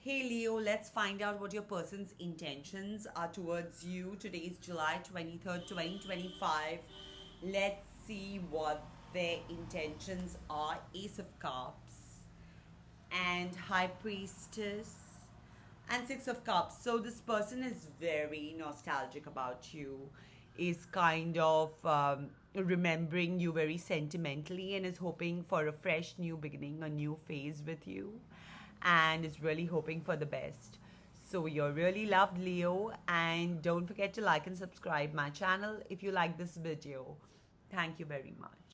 Hey Leo, let's find out what your person's intentions are towards you. Today is July 23rd, 2025. Let's see what their intentions are. Ace of Cups and High Priestess and Six of Cups. So this person is very nostalgic about you, is kind of remembering you very sentimentally, and is hoping for a fresh new beginning, a new phase with you, and is really hoping for the best. So you're really loved, Leo, and don't forget to like and subscribe my channel if you like this video. Thank you very much.